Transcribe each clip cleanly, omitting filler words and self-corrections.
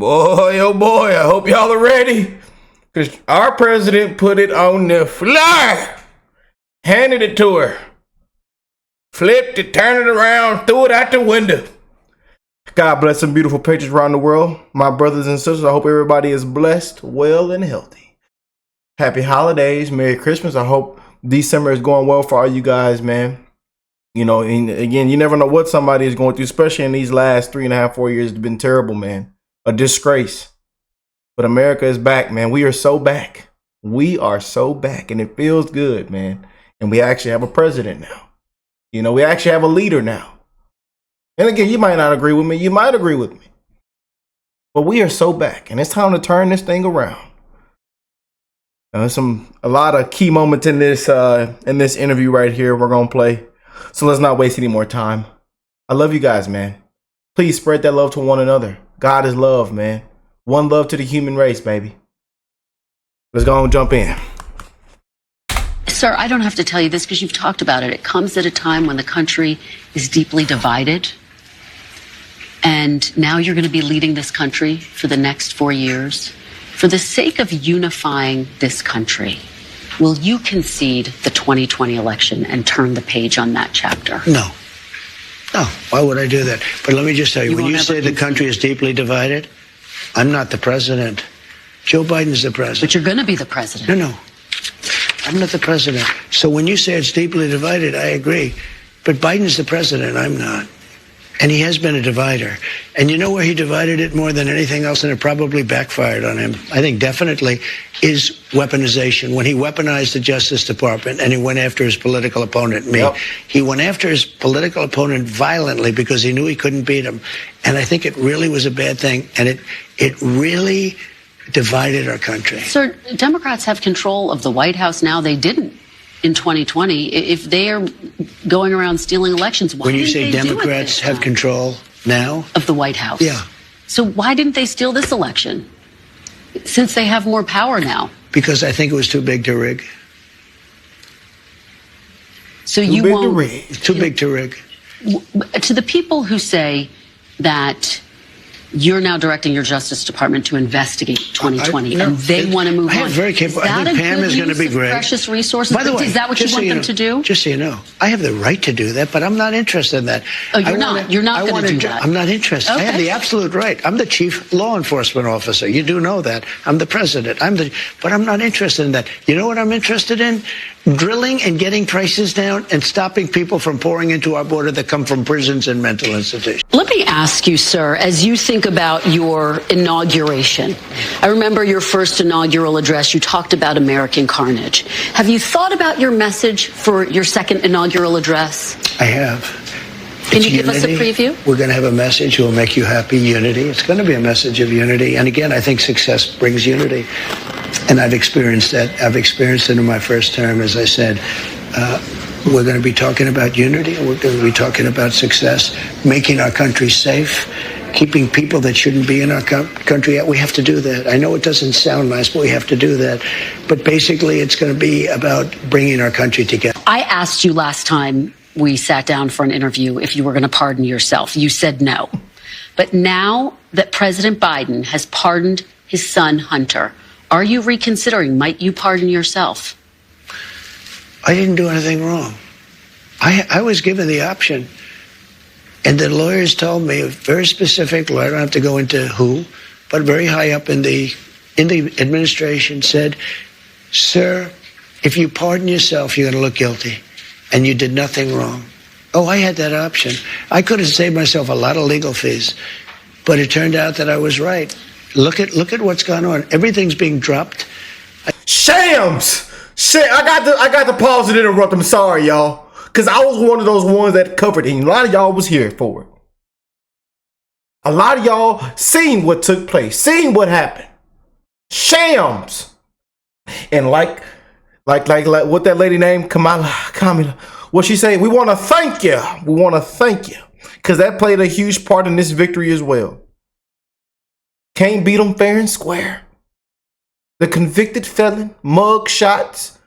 Boy, oh boy, I hope y'all are ready. Because our president put it on the floor. Handed it to her. Flipped it, turned it around, threw it out the window. God bless some beautiful patriots around the world. My brothers and sisters, I hope everybody is blessed, well, and healthy. Happy holidays. Merry Christmas. I hope December is going well for all you guys, man. You know, and again, you never know what somebody is going through, especially in these last 3.5, 4 years. It's been terrible, man. A disgrace. But America is back, man. We are so back. We are so back. And it feels good, man. And we actually have a president now. You know, we actually have a leader now. And again, you might not agree with me. You might agree with me. But we are so back. And it's time to turn this thing around. There's a lot of key moments in this interview right here we're going to play. So let's not waste any more time. I love you guys, man. Please spread that love to one another. God is love, man. One love to the human race, baby. Let's go and jump in. Sir, I don't have to tell you this because you've talked about it. It comes at a time when the country is deeply divided. And now you're going to be leading this country for the next 4 years. For the sake of unifying this country, will you concede the 2020 election and turn the page on that chapter? No. No, why would I do that? But let me just tell you, when you say the country is deeply divided, I'm not the president. Joe Biden's the president. But you're going to be the president. No. I'm not the president. So when you say it's deeply divided, I agree. But Biden's the president, I'm not. And he has been a divider. And you know where he divided it more than anything else, and it probably backfired on him, I think definitely, is weaponization. When he weaponized the Justice Department and he went after his political opponent, me. Yep. He went after his political opponent violently because he knew he couldn't beat him. And I think it really was a bad thing. And it really divided our country. Sir, Democrats have control of the White House now. They didn't in 2020. If they are going around stealing elections, why when you didn't say they Democrats have control now of the White House? Yeah. So why didn't they steal this election? Since they have more power now. Because I think it was too big to rig. So you won't. Too big to rig. To the people who say that you're now directing your Justice Department to investigate 2020, and they want to move on. Very capable. I think Pam is going to be great. Precious resources. By the way, is that what you want them to do? Just so you know, I have the right to do that, but I'm not interested in that. Oh, you're not. You're not going to do that. I'm not interested. Okay. I have the absolute right. I'm the chief law enforcement officer. You do know that. I'm the president. But I'm not interested in that. You know what I'm interested in? Drilling and getting prices down and stopping people from pouring into our border that come from prisons and mental institutions. Let me ask you, sir, as you think about your inauguration, I remember your first inaugural address, you talked about American carnage. Have you thought about your message for your second inaugural address? I have. Can you give us a preview? We're going to have a message that will make you happy, unity. It's going to be a message of unity. And again, I think success brings unity. And I've experienced that. I've experienced it in my first term. As I said, we're going to be talking about unity. We're going to be talking about success, making our country safe, keeping people that shouldn't be in our country out. We have to do that. I know it doesn't sound nice, but we have to do that. But basically, it's going to be about bringing our country together. I asked you last time we sat down for an interview if you were going to pardon yourself. You said no. But now that President Biden has pardoned his son, Hunter, are you reconsidering? Might you pardon yourself? I didn't do anything wrong. I was given the option. And the lawyers told me, a very specific lawyer, I don't have to go into who, but very high up in the administration said, sir, if you pardon yourself, you're going to look guilty. And you did nothing wrong. Oh, I had that option. I could have saved myself a lot of legal fees. But it turned out that I was right. Look at what's gone on. Everything's being dropped. Shams! I got to pause and interrupt. I'm sorry, y'all. Because I was one of those ones that covered it. And a lot of y'all was here for it. A lot of y'all seen what took place. Seen what happened. Shams! And like what that lady named Kamala, what she say? We want to thank you. We want to thank you. Because that played a huge part in this victory as well. Can't beat them fair and square. The convicted felon, mug shots,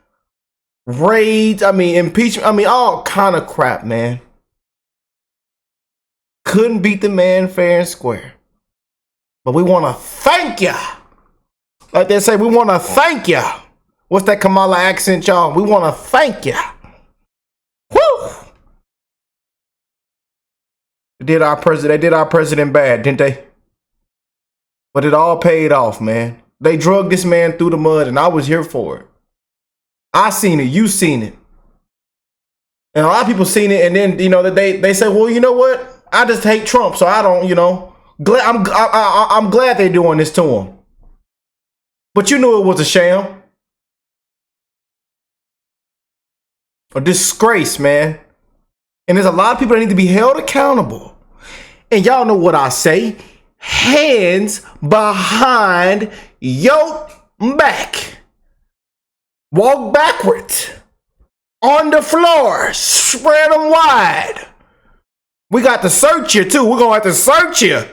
raids, impeachment, all kind of crap, man. Couldn't beat the man fair and square. But we want to thank you. Like they say, we want to thank you. What's that Kamala accent, y'all? We want to thank you. Woo! They did our president bad, didn't they? But it all paid off, man. They drugged this man through the mud, and I was here for it. I seen it. You seen it. And a lot of people seen it, and then, you know, they say, well, you know what? I just hate Trump, so I don't, you know. I'm glad they're doing this to him. But you knew it was a sham. A disgrace, man. And there's a lot of people that need to be held accountable. And y'all know what I say. Hands behind your back. Walk backwards. On the floor. Spread them wide. We got to search you too. We're going to have to search you.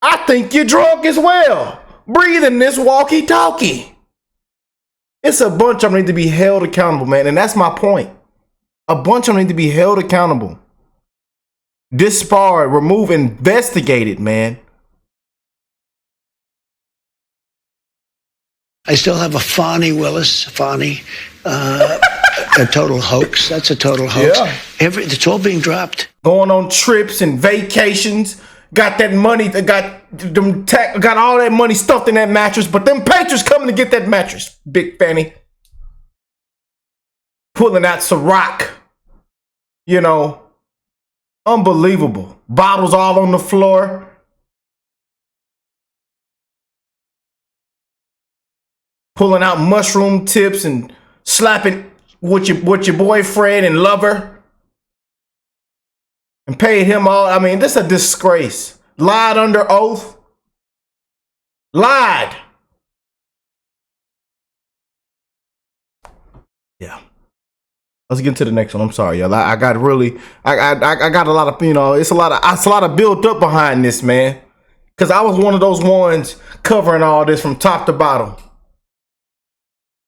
I think you're drunk as well. Breathing this walkie-talkie. It's a bunch of them need to be held accountable, man. And that's my point. A bunch of them need to be held accountable. Disbarred, remove, investigated, man. I still have a Fonnie Willis, a total hoax. That's a total hoax. Yeah. It's all being dropped. Going on trips and vacations. Got that money, got all that money stuffed in that mattress, but them patrons coming to get that mattress, Big Fanny. Pulling out Ciroc. You know, unbelievable. Bottles all on the floor. Pulling out mushroom tips and slapping with your boyfriend and lover. And paid him all. I mean, this is a disgrace. Lied under oath. Lied. Yeah. Let's get to the next one. I'm sorry, y'all. I got a lot of, you know, it's a lot of built up behind this, man. Because I was one of those ones covering all this from top to bottom.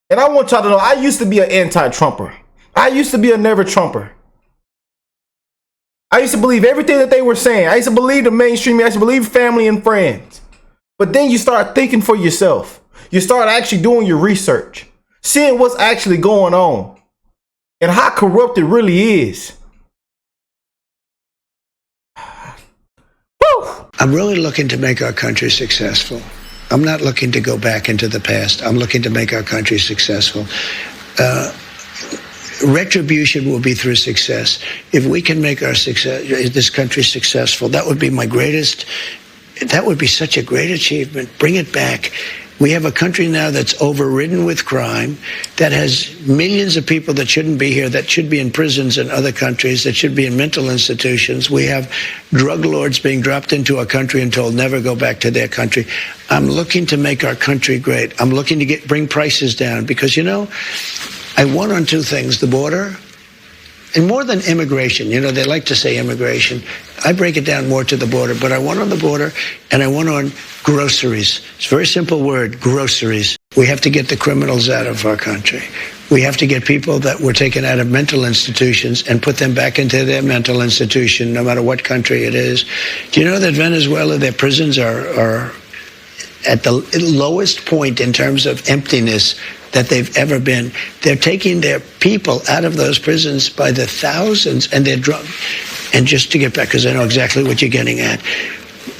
And I want y'all to know, I used to be an anti-Trumper. I used to be a never-Trumper. I used to believe everything that they were saying. I used to believe the mainstream. I used to believe family and friends. But then you start thinking for yourself. You start actually doing your research. Seeing what's actually going on. And how corrupt it really is. Woo! I'm really looking to make our country successful. I'm not looking to go back into the past. I'm looking to make our country successful. Retribution will be through success. If we can make this country successful, that would be that would be such a great achievement. Bring it back. We have a country now that's overridden with crime, that has millions of people that shouldn't be here, that should be in prisons in other countries, that should be in mental institutions. We have drug lords being dropped into our country and told never go back to their country. I'm looking to make our country great. I'm looking to bring prices down because, you know, I won on two things, the border and more than immigration. You know, they like to say immigration. I break it down more to the border, but I won on the border and I won on groceries. It's a very simple word, groceries. We have to get the criminals out of our country. We have to get people that were taken out of mental institutions and put them back into their mental institution, no matter what country it is. Do you know that Venezuela, their prisons are at the lowest point in terms of emptiness that they've ever been? They're taking their people out of those prisons by the thousands, and they're drunk. And just to get back, because I know exactly what you're getting at.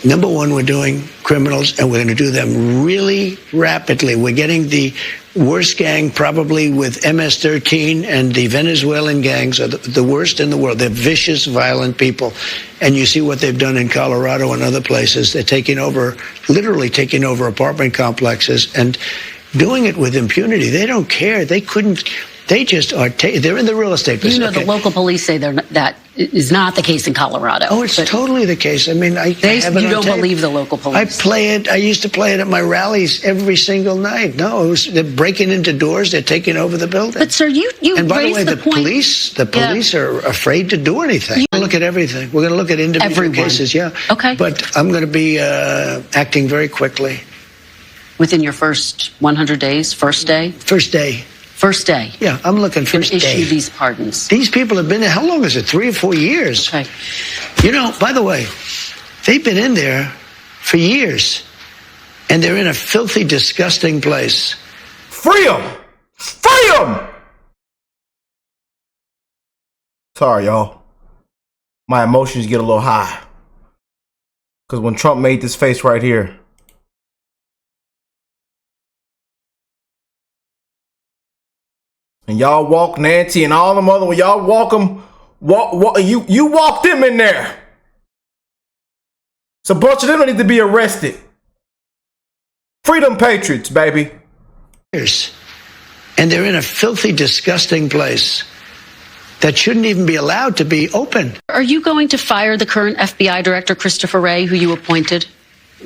Number one, we're doing criminals, and we're going to do them really rapidly. We're getting the worst gang probably with MS-13, and the Venezuelan gangs are the worst in the world. They're vicious, violent people. And you see what they've done in Colorado and other places. They're taking over, literally taking over apartment complexes and doing it with impunity. They don't care. They couldn't. They just are. They're in the real estate business. You know, the local police say that is not the case in Colorado. Oh, it's totally the case. I mean, you don't believe the local police. I play it. I used to play it at my rallies every single night. No, they're breaking into doors. They're taking over the building. But sir, you and by the way, the point, the police are afraid to do anything. We're going to look at everything. We're going to look at individual cases. Yeah. Okay. But I'm going to be acting very quickly. Within your first 100 days, first day? First day. First day. Yeah, I'm looking first day. Issue these pardons. These people have been there. How long is it? 3 or 4 years. Okay. You know, by the way, they've been in there for years. And they're in a filthy, disgusting place. Free them! Free them! Sorry, y'all. My emotions get a little high. Because when Trump made this face right here, and y'all walk Nancy and all them other, when y'all walk them, you walk them in there. So a bunch of them need to be arrested. Freedom patriots, baby. And they're in a filthy, disgusting place that shouldn't even be allowed to be open. Are you going to fire the current FBI director, Christopher Wray, who you appointed?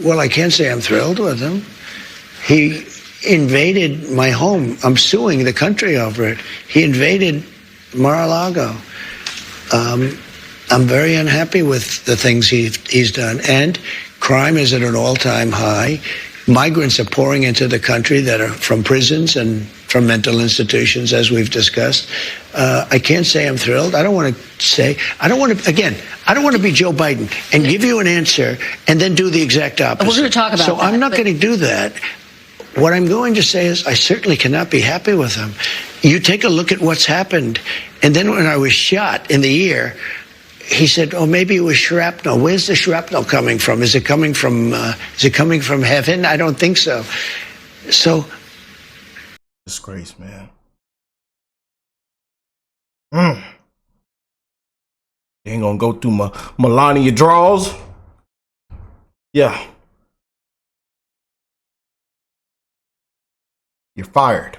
Well, I can't say I'm thrilled with him. He invaded my home. I'm suing the country over it. He invaded Mar-a-Lago. I'm very unhappy with the things he's done. And crime is at an all-time high. Migrants are pouring into the country that are from prisons and from mental institutions, as we've discussed. I can't say I'm thrilled. I don't want to be Joe Biden and give you an answer and then do the exact opposite. We're going to talk about So I'm not going to do that. What I'm going to say is I certainly cannot be happy with him. You take a look at what's happened. And then when I was shot in the ear, he said, "Oh, maybe it was shrapnel." Where's the shrapnel coming from? Is it coming from heaven? I don't think so. So, disgrace, man. You ain't gonna go through my Melania draws. Yeah. You're fired.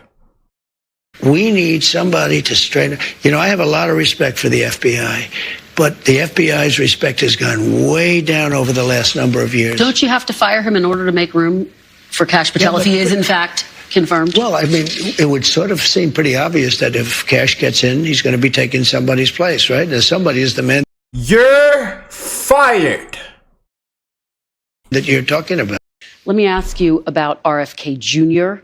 We need somebody to straighten. I have a lot of respect for the FBI, but the FBI's respect has gone way down over the last number of years. Don't you have to fire him in order to make room for Kash Patel if he is, in fact, confirmed? Well, I mean, it would sort of seem pretty obvious that if Kash gets in, he's going to be taking somebody's place, right? And somebody is the man. You're fired. That you're talking about. Let me ask you about RFK Jr.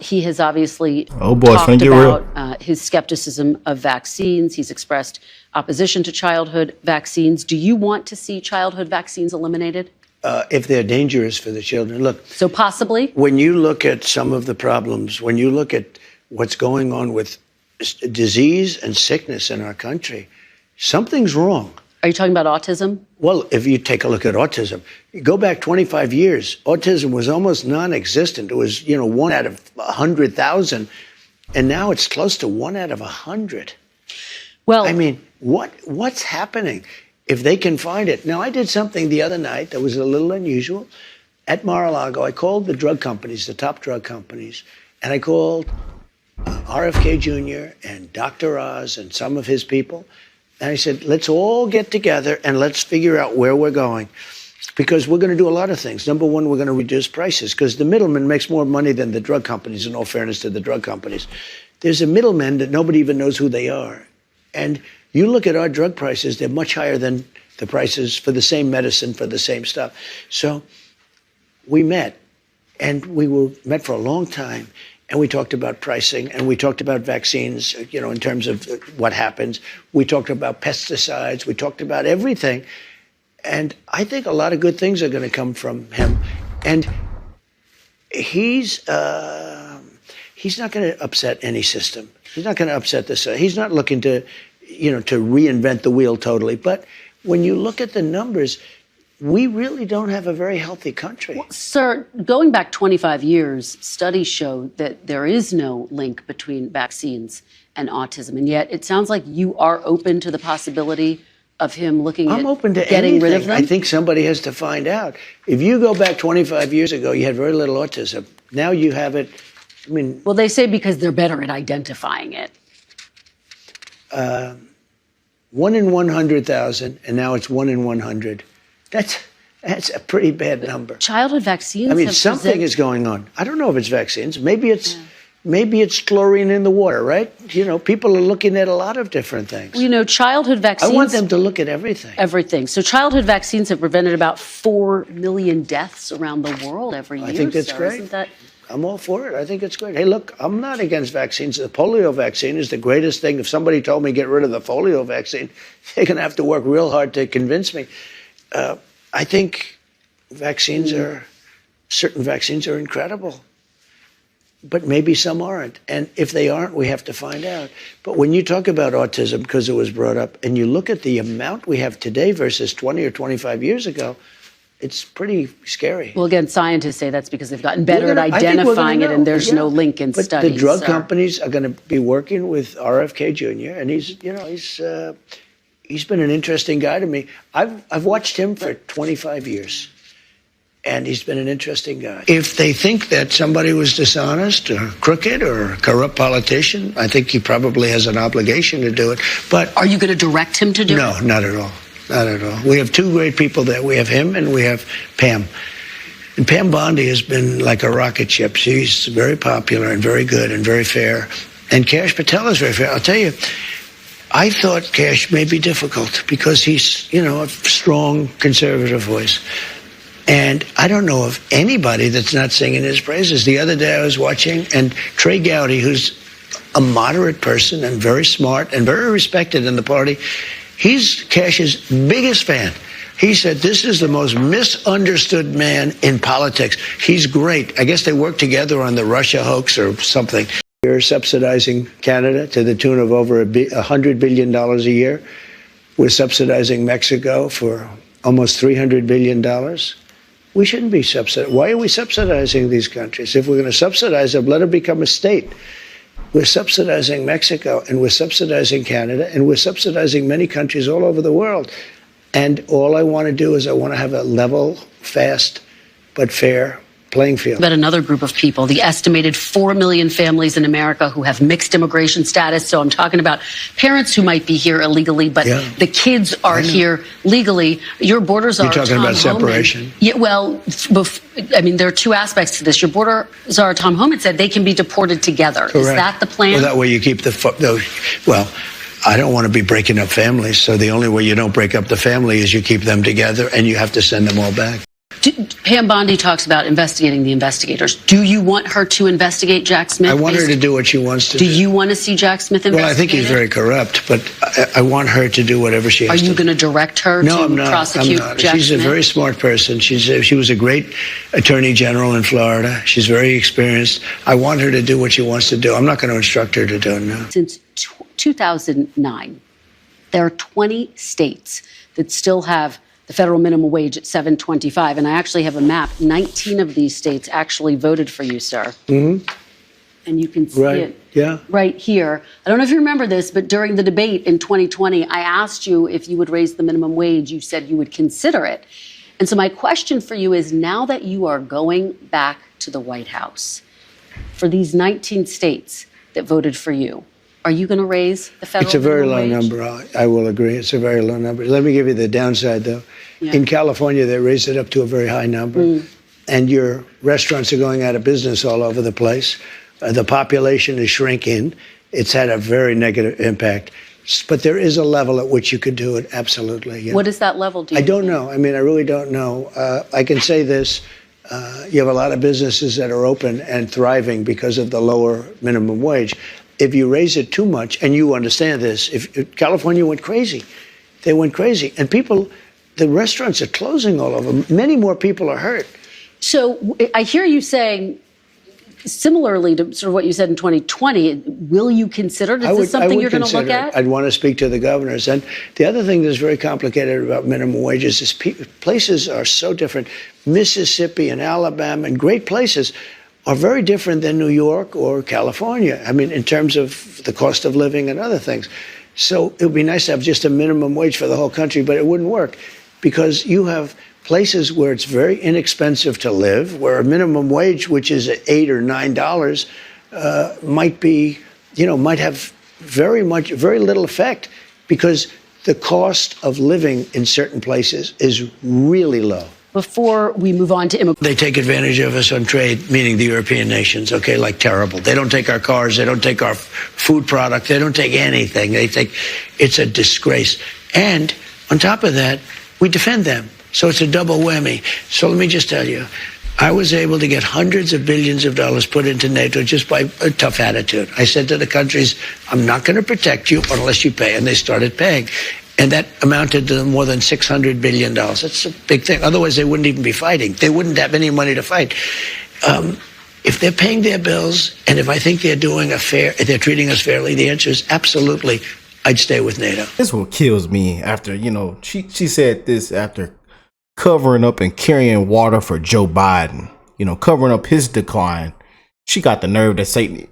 He has obviously talked about his skepticism of vaccines. He's expressed opposition to childhood vaccines. Do you want to see childhood vaccines eliminated? If they're dangerous for the children. Look. So possibly? When you look at some of the problems, when you look at what's going on with disease and sickness in our country, something's wrong. Are you talking about autism? Well, if you take a look at autism, you go back 25 years, autism was almost non-existent. It was, 1 out of 100,000. And now it's close to 1 out of 100. Well, I mean, what's happening? If they can find it. Now, I did something the other night that was a little unusual. At Mar-a-Lago, I called the drug companies, the top drug companies, and I called RFK Jr. and Dr. Oz and some of his people. And I said, let's all get together and let's figure out where we're going. Because we're going to do a lot of things. Number one, we're going to reduce prices because the middleman makes more money than the drug companies, in all fairness to the drug companies. There's a middleman that nobody even knows who they are. And you look at our drug prices, they're much higher than the prices for the same medicine, for the same stuff. So we met, and we met for a long time. And we talked about pricing, and we talked about vaccines, in terms of what happens. We talked about pesticides. We talked about everything. And I think a lot of good things are going to come from him. And he's not going to upset any system. He's not going to upset the system. He's not looking to, to reinvent the wheel totally. But when you look at the numbers, we really don't have a very healthy country. Well, sir, going back 25 years, studies show that there is no link between vaccines and autism. And yet it sounds like you are open to the possibility of him looking I'm at open to getting anything. rid of them? I think somebody has to find out. If you go back 25 years ago, you had very little autism. Now you have it. I mean, well, they say because they're better at identifying it. 1 in 100,000, and now it's 1 in 100. That's a pretty bad number. Childhood vaccines. I mean, something is going on. I don't know if it's vaccines. Maybe it's chlorine in the water, right? People are looking at a lot of different things. Childhood vaccines. I want them to look at everything. Everything. So childhood vaccines have prevented about 4 million deaths around the world every year. I think that's great. Isn't that? I'm all for it. I think it's great. Hey, look, I'm not against vaccines. The polio vaccine is the greatest thing. If somebody told me get rid of the polio vaccine, they're going to have to work real hard to convince me. I think certain vaccines are incredible. But maybe some aren't. And if they aren't, we have to find out. But when you talk about autism, because it was brought up, and you look at the amount we have today versus 20 or 25 years ago, it's pretty scary. Well, again, scientists say that's because they've gotten better at identifying it, and there's no link in but studies. The drug companies are going to be working with RFK Jr., and he's been an interesting guy to me. I've watched him for 25 years. And he's been an interesting guy. If they think that somebody was dishonest or crooked or a corrupt politician, I think he probably has an obligation to do it. But are you going to direct him to do it? No, not at all. Not at all. We have two great people there. We have him and we have Pam. And Pam Bondi has been like a rocket ship. She's very popular and very good and very fair. And Kash Patel is very fair. I'll tell you, I thought Kash may be difficult because he's, a strong conservative voice. And I don't know of anybody that's not singing his praises. The other day I was watching, and Trey Gowdy, who's a moderate person and very smart and very respected in the party, he's Kash's biggest fan. He said, this is the most misunderstood man in politics. He's great. I guess they worked together on the Russia hoax or something. We're subsidizing Canada to the tune of over $100 billion a year. We're subsidizing Mexico for almost $300 billion. We shouldn't be subsidizing. Why are we subsidizing these countries? If we're going to subsidize them, let them become a state. We're subsidizing Mexico, and we're subsidizing Canada, and we're subsidizing many countries all over the world. And all I want to do is I want to have a level, fast, but fair playing field. But another group of people, the estimated 4 million families in America who have mixed immigration status. So I'm talking about parents who might be here illegally, but the kids are here legally. Your borders are. You're talking about separation. Yeah, well, there are two aspects to this. Your borders are, Tom Homan said, they can be deported together. Correct. Is that the plan? Well, that way you keep well, I don't want to be breaking up families. So the only way you don't break up the family is you keep them together and you have to send them all back. Pam Bondi talks about investigating the investigators. Do you want her to investigate Jack Smith? I want her to do what she wants to do. Do you want to see Jack Smith investigated? Well, I think he's very corrupt, but I want her to do whatever she has to do. Are you going to direct her to prosecute Jack Smith? She's a very smart person. She was a great attorney general in Florida. She's very experienced. I want her to do what she wants to do. I'm not going to instruct her to do it now. Since 2009, there are 20 states that still have the federal minimum wage at $7.25. And I actually have a map. 19 of these states actually voted for you, sir. Mm-hmm. And you can see it right here. I don't know if you remember this, but during the debate in 2020, I asked you if you would raise the minimum wage. You said you would consider it. And so my question for you is, now that you are going back to the White House, for these 19 states that voted for you, are you going to raise the federal It's a very low wage? number. I will agree. It's a very low number. Let me give you the downside, though. Yeah. In California, they raised it up to a very high number. And your restaurants are going out of business all over the place. The population is shrinking. It's had a very negative impact. But there is a level at which you could do it, absolutely. Yeah. What is that level, do you I don't know. I really don't know. I can say this. You have a lot of businesses that are open and thriving because of the lower minimum wage. If you raise it too much, and you understand this, if California went crazy, they went crazy. And the restaurants are closing all over. Many more people are hurt. So I hear you saying, similarly to sort of what you said in 2020, will you consider it? Is this something you're going to look at? I'd want to speak to the governors. And the other thing that's very complicated about minimum wages is places are so different. Mississippi and Alabama and great places are very different than New York or California. In terms of the cost of living and other things. So it would be nice to have just a minimum wage for the whole country, but it wouldn't work because you have places where it's very inexpensive to live, where a minimum wage, which is $8 or $9, might have very little effect because the cost of living in certain places is really low. Before we move on to immigration. They take advantage of us on trade, meaning the European nations, like terrible. They don't take our cars. They don't take our food product. They don't take anything. It's a disgrace. And on top of that, we defend them. So it's a double whammy. So let me just tell you, I was able to get hundreds of billions of dollars put into NATO just by a tough attitude. I said to the countries, I'm not going to protect you unless you pay. And they started paying. And that amounted to more than $600 billion. That's a big thing. Otherwise, they wouldn't even be fighting. They wouldn't have any money to fight. If they're paying their bills, and if I think they're they're treating us fairly, the answer is absolutely, I'd stay with NATO. This is what kills me after, she said this after covering up and carrying water for Joe Biden, covering up his decline. She got the nerve to say...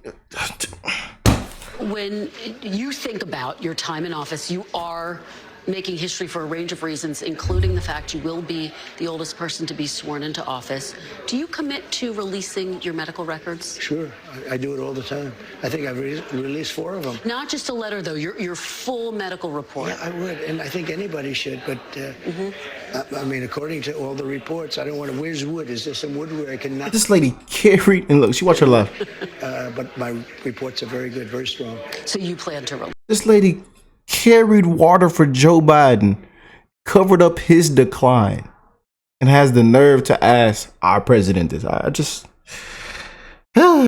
When you think about your time in office, you are making history for a range of reasons, including the fact you will be the oldest person to be sworn into office. Do you commit to releasing your medical records? Sure. I do it all the time. I think I've released 4 of them. Not just a letter, though, your full medical report. Yeah, I would, and I think anybody should, but I mean, according to all the reports, I don't want to, where's wood? Is there some wood where I can knock? This lady carried, and look, she watch her laugh. But my reports are very good, very strong. So you plan to release? This lady carried water for Joe Biden, covered up his decline, and has the nerve to ask our president this. I just...